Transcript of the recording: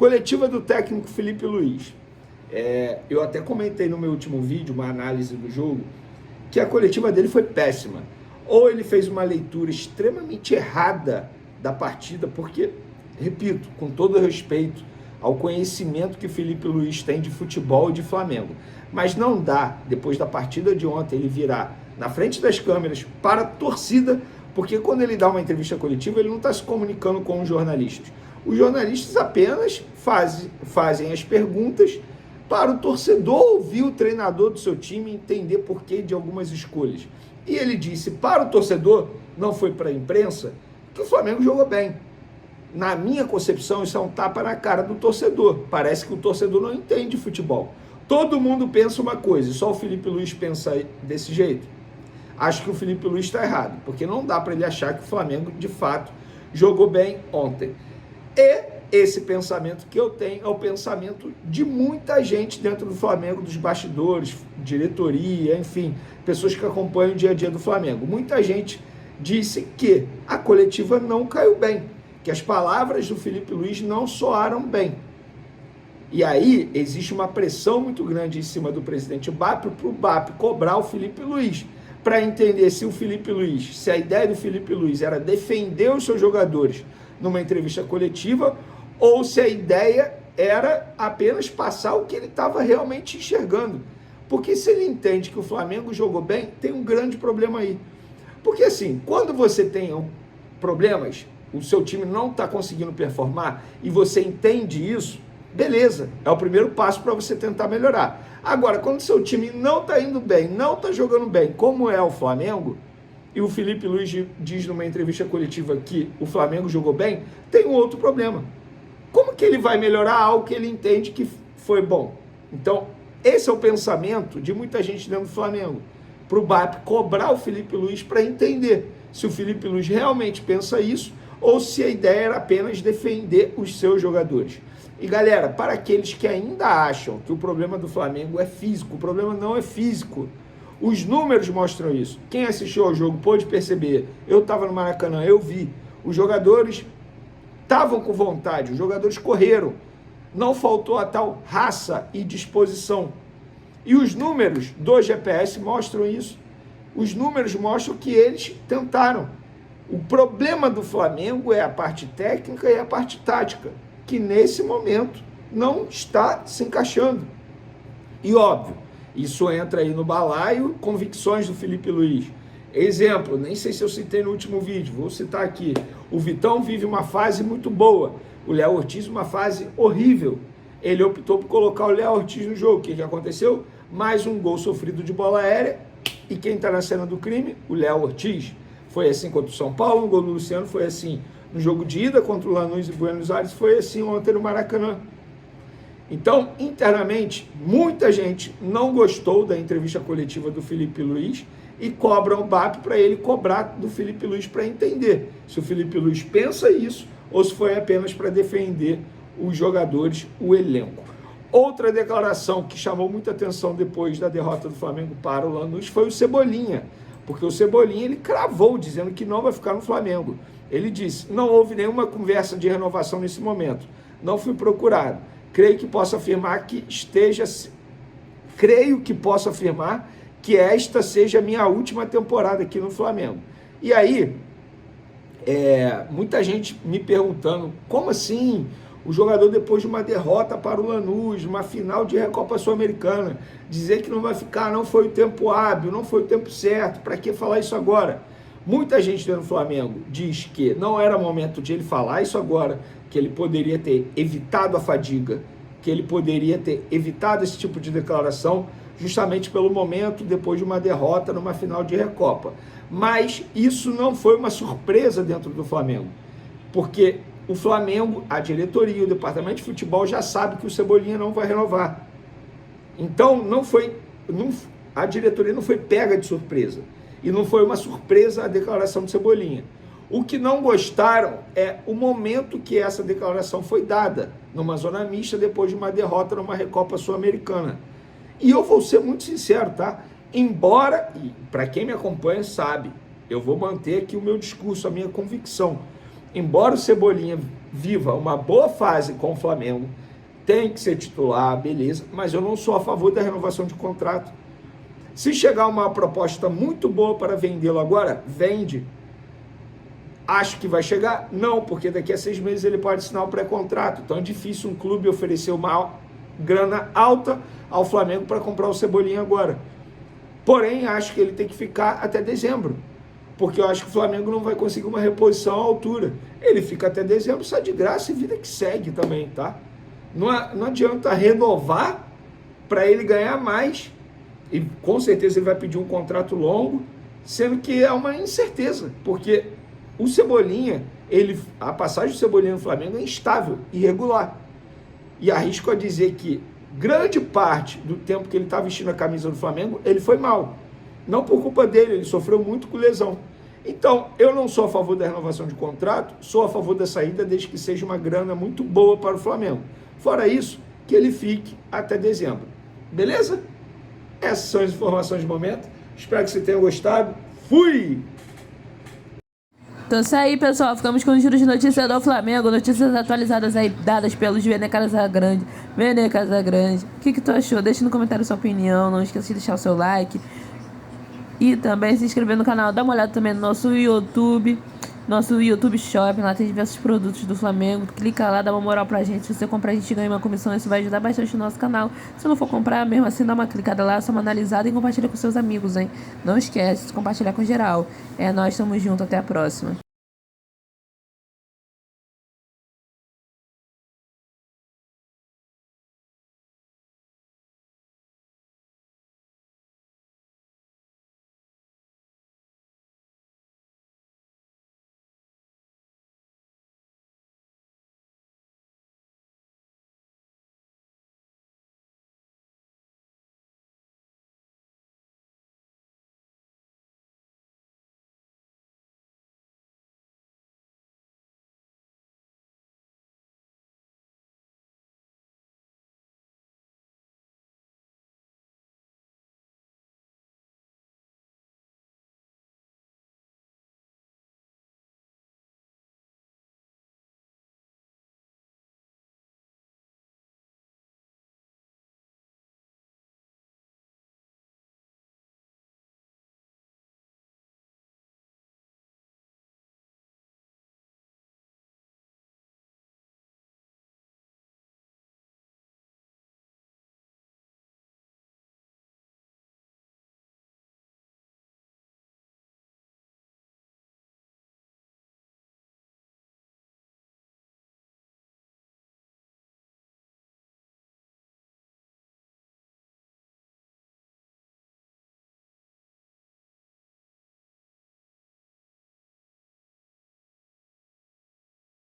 Coletiva do técnico Felipe Luiz. Eu até comentei no meu último vídeo, uma análise do jogo, que a coletiva dele foi péssima. Ou ele fez uma leitura extremamente errada da partida, porque, repito, com todo respeito ao conhecimento que Felipe Luiz tem de futebol e de Flamengo, mas não dá, depois da partida de ontem, ele virar na frente das câmeras para a torcida, porque quando ele dá uma entrevista coletiva, ele não está se comunicando com os jornalistas. Os jornalistas apenas fazem as perguntas para o torcedor ouvir o treinador do seu time e entender porquê de algumas escolhas. E ele disse para o torcedor, não foi para a imprensa, que o Flamengo jogou bem. Na minha concepção, isso é um tapa na cara do torcedor. Parece que o torcedor não entende futebol. Todo mundo pensa uma coisa, só o Felipe Luiz pensa desse jeito. Acho que o Felipe Luiz está errado, porque não dá para ele achar que o Flamengo, de fato, jogou bem ontem. E esse pensamento que eu tenho é o pensamento de muita gente dentro do Flamengo, dos bastidores, diretoria, enfim, pessoas que acompanham o dia a dia do Flamengo. Muita gente disse que a coletiva não caiu bem, que as palavras do Felipe Luiz não soaram bem. E aí existe uma pressão muito grande em cima do presidente BAP para o BAP cobrar o Felipe Luiz, para entender se o Felipe Luiz, se a ideia do Felipe Luiz era defender os seus jogadores numa entrevista coletiva, ou se a ideia era apenas passar o que ele estava realmente enxergando. Porque se ele entende que o Flamengo jogou bem, tem um grande problema aí. Porque assim, quando você tem problemas, o seu time não está conseguindo performar, e você entende isso, beleza, é o primeiro passo para você tentar melhorar. Agora, quando o seu time não está indo bem, não está jogando bem, como é o Flamengo, e o Felipe Luiz diz numa entrevista coletiva que o Flamengo jogou bem, tem um outro problema. Como que ele vai melhorar algo que ele entende que foi bom? Então, esse é o pensamento de muita gente dentro do Flamengo, para o BAP cobrar o Felipe Luiz para entender se o Felipe Luiz realmente pensa isso ou se a ideia era apenas defender os seus jogadores. E galera, para aqueles que ainda acham que o problema do Flamengo é físico, o problema não é físico. Os números mostram isso. Quem assistiu ao jogo pôde perceber. Eu estava no Maracanã, eu vi. Os jogadores estavam com vontade, os jogadores correram. Não faltou a tal raça e disposição. E os números do GPS mostram isso. Os números mostram que eles tentaram. O problema do Flamengo é a parte técnica e a parte tática, que nesse momento não está se encaixando. E óbvio, isso entra aí no balaio, convicções do Felipe Luiz. Exemplo, nem sei se eu citei no último vídeo, vou citar aqui. O Vitão vive uma fase muito boa, o Léo Ortiz uma fase horrível. Ele optou por colocar o Léo Ortiz no jogo. O que aconteceu? Mais um gol sofrido de bola aérea. E quem está na cena do crime? O Léo Ortiz. Foi assim contra o São Paulo, o gol do Luciano foi assim no jogo de ida contra o Lanús e Buenos Aires, foi assim ontem no Maracanã. Então, internamente, muita gente não gostou da entrevista coletiva do Felipe Luiz e cobra o BAP para ele cobrar do Felipe Luiz para entender se o Felipe Luiz pensa isso ou se foi apenas para defender os jogadores, o elenco. Outra declaração que chamou muita atenção depois da derrota do Flamengo para o Lanús foi o Cebolinha, porque o Cebolinha ele cravou dizendo que não vai ficar no Flamengo. Ele disse, não houve nenhuma conversa de renovação nesse momento, não fui procurado. Creio que posso afirmar que esta seja a minha última temporada aqui no Flamengo. E aí, muita gente me perguntando, como assim o jogador depois de uma derrota para o Lanús, uma final de Recopa Sul-Americana, dizer que não vai ficar, não foi o tempo hábil, não foi o tempo certo, para que falar isso agora? Muita gente dentro do Flamengo diz que não era momento de ele falar isso agora, que ele poderia ter evitado a fadiga, que ele poderia ter evitado esse tipo de declaração, justamente pelo momento depois de uma derrota numa final de Recopa. Mas isso não foi uma surpresa dentro do Flamengo, porque o Flamengo, a diretoria, o departamento de futebol já sabe que o Cebolinha não vai renovar. Então a diretoria não foi pega de surpresa. E não foi uma surpresa a declaração do Cebolinha. O que não gostaram é o momento que essa declaração foi dada, numa zona mista, depois de uma derrota numa Recopa Sul-Americana. E eu vou ser muito sincero, tá? Embora, e para quem me acompanha sabe, eu vou manter aqui o meu discurso, a minha convicção. Embora o Cebolinha viva uma boa fase com o Flamengo, tem que ser titular, beleza, mas eu não sou a favor da renovação de contrato. Se chegar uma proposta muito boa para vendê-lo agora, vende. Acho que vai chegar? Não, porque daqui a 6 meses ele pode assinar o pré-contrato. Então é difícil um clube oferecer uma grana alta ao Flamengo para comprar o Cebolinha agora. Porém, acho que ele tem que ficar até dezembro, porque eu acho que o Flamengo não vai conseguir uma reposição à altura. Ele fica até dezembro, sai de graça e vida que segue também, tá? Não adianta renovar para ele ganhar mais, e com certeza ele vai pedir um contrato longo, sendo que é uma incerteza, porque o Cebolinha, a passagem do Cebolinha no Flamengo é instável, irregular. E arrisco a dizer que grande parte do tempo que ele está vestindo a camisa do Flamengo, ele foi mal. Não por culpa dele, ele sofreu muito com lesão. Então, eu não sou a favor da renovação de contrato, sou a favor da saída desde que seja uma grana muito boa para o Flamengo. Fora isso, que ele fique até dezembro. Beleza? Essas são as informações de momento. Espero que você tenha gostado. Fui! Então isso aí, pessoal, ficamos com o giro de notícias do Flamengo, notícias atualizadas aí, dadas pelos Vene Casagrande. Vene Casagrande, o que tu achou? Deixa no comentário sua opinião, não esqueça de deixar o seu like e também se inscrever no canal. Dá uma olhada também no nosso YouTube Shop, lá tem diversos produtos do Flamengo. Clica lá, dá uma moral pra gente. Se você comprar, a gente ganha uma comissão, isso vai ajudar bastante o nosso canal. Se não for comprar, mesmo assim, dá uma clicada lá, só uma analisada e compartilha com seus amigos, hein? Não esquece de compartilhar com geral. É nóis, tamo junto, até a próxima.